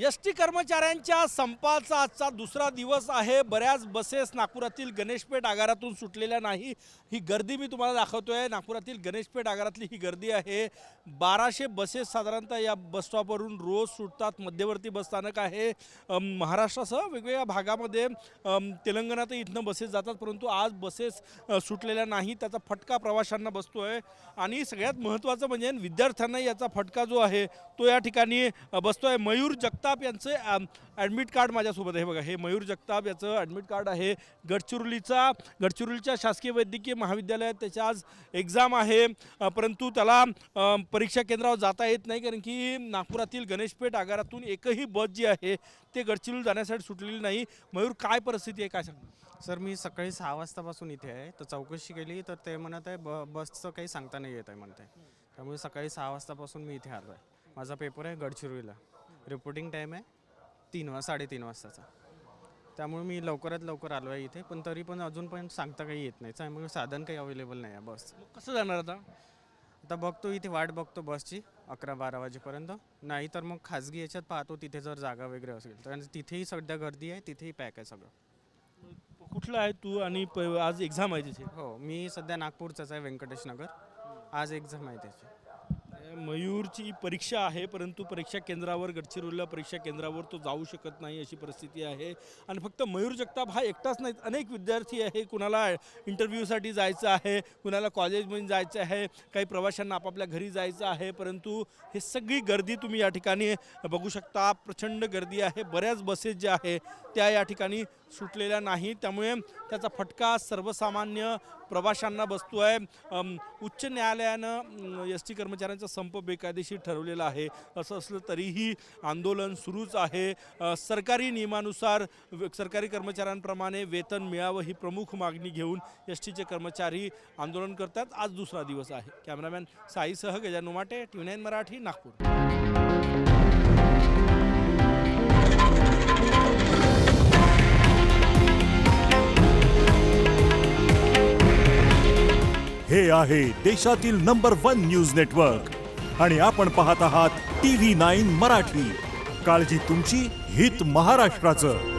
ST. कर्मचाऱ्यांच्या संपाचा आजचा दुसरा दिवस आहे. बऱ्याच बसेस नागपुरातील गणेशपेठ आगारातून सुटलेल्या नाही. ही गर्दी मी तुम्हाला दाखवतोय. नागपुरातील गणेशपेठ आगारातली ही गर्दी आहे. 1200 बसेस साधारणतः या बस स्टॉपवरून रोज सुटतात. मध्यवर्ती बसस्थानक आहे. महाराष्ट्रासह वेगवेगळ्या भागामध्ये तेलंगणातही इथनं बसेस जातात, परंतु आज बसेस सुटलेल्या नाही. त्याचा फटका प्रवाशांना बसतोय आणि सगळ्यात महत्त्वाचं म्हणजे विद्यार्थ्यांना याचा फटका जो आहे तो या ठिकाणी बसतोय. मयूर जगताप यांचं ॲडमिट कार्ड माझ्यासोबत आहे. बघा, हे मयूर जगताप याचं ॲडमिट कार्ड आहे. गडचिरोलीच्या शासकीय वैद्यकीय महाविद्यालयात त्याच्या आज एक्झाम आहे, परंतु त्याला परीक्षा केंद्रावर जाता येत नाही, कारण की नागपुरातील गणेशपेठ आगारातून एकही बस जी आहे ते गडचिरोली जाण्यासाठी सुटलेली नाही. मयूर, काय परिस्थिती आहे, काय सांगणार? सर, मी सकाळी 6 वाजतापासून इथे आहे. तर चौकशी केली तर ते म्हणत आहे बसचं काही सांगता नाही येत आहे म्हणते. त्यामुळे सकाळी 6 वाजतापासून मी इथे आलो आहे. माझा पेपर आहे गडचिरोलीला. रिपोर्टिंग टाईम आहे 3:30 वाजताचा. त्यामुळे मी लवकरात लवकर आलो आहे इथे, पण तरी पण अजून पण सांगता काही येत नाही. त्यामुळे साधन काही अवेलेबल नाही आहे बस. कसं जाणार आता? आता बघतो, इथे वाट बघतो बसची 11-12 वाजेपर्यंत. नाही तर मग खाजगी याच्यात पाहतो, तिथे जर जागा वगैरे असेल तर. तिथेही सध्या गर्दी आहे, तिथेही पॅक आहे सगळं. कुठला आहे तू आणि आज एक्झाम आहे तिथे? हो, मी सध्या नागपूरचाच आहे, व्यंकटेश नगर. आज एक्झाम आहे त्याची. मयूरची परीक्षा आहे, परंतु परीक्षा केंद्रावर, गडचिरोलीला परीक्षा केंद्रावर तो जाऊ शकत नाही अशी परिस्थिती आहे. आणि फक्त मयूर जगताप हा एकटाच नाही, अनेक विद्यार्थी आहे. कुणाला इंटरव्ह्यूसाठी जायचं आहे, कुणाला कॉलेजमध्ये जायचं आहे, काही प्रवाशांना आपापल्या घरी जायचं आहे. परंतु हे सगळी गर्दी तुम्ही या ठिकाणी बघू शकता. प्रचंड गर्दी आहे. बऱ्याच बसेस ज्या आहे त्या या ठिकाणी सुटलेल्या नाही. त्यामुळे त्याचा फटका सर्वसामान्य प्रवाशांना बसतो आहे. उच्च न्यायालयानं एस.टी. कर्मचाऱ्यांचा संप बेकायदेशीर ठरवलेला आहे. असं असलं तरीही आंदोलन सुरूच आहे. सरकारी नियमानुसार सरकारी कर्मचाऱ्यांप्रमाणे वेतन मिळावं ही प्रमुख मागणी घेऊन एस.टीचे कर्मचारी आंदोलन करतात. आज दुसरा दिवस आहे. कॅमेरामॅन साईसह गजानन उमाटे, TV9 मराठी, नागपूर. हे आहे देशातील नंबर 1 न्यूज नेटवर्क आणि आपण पाहत आहात TV9 मराठी. काळजी तुमची, हित महाराष्ट्राचं.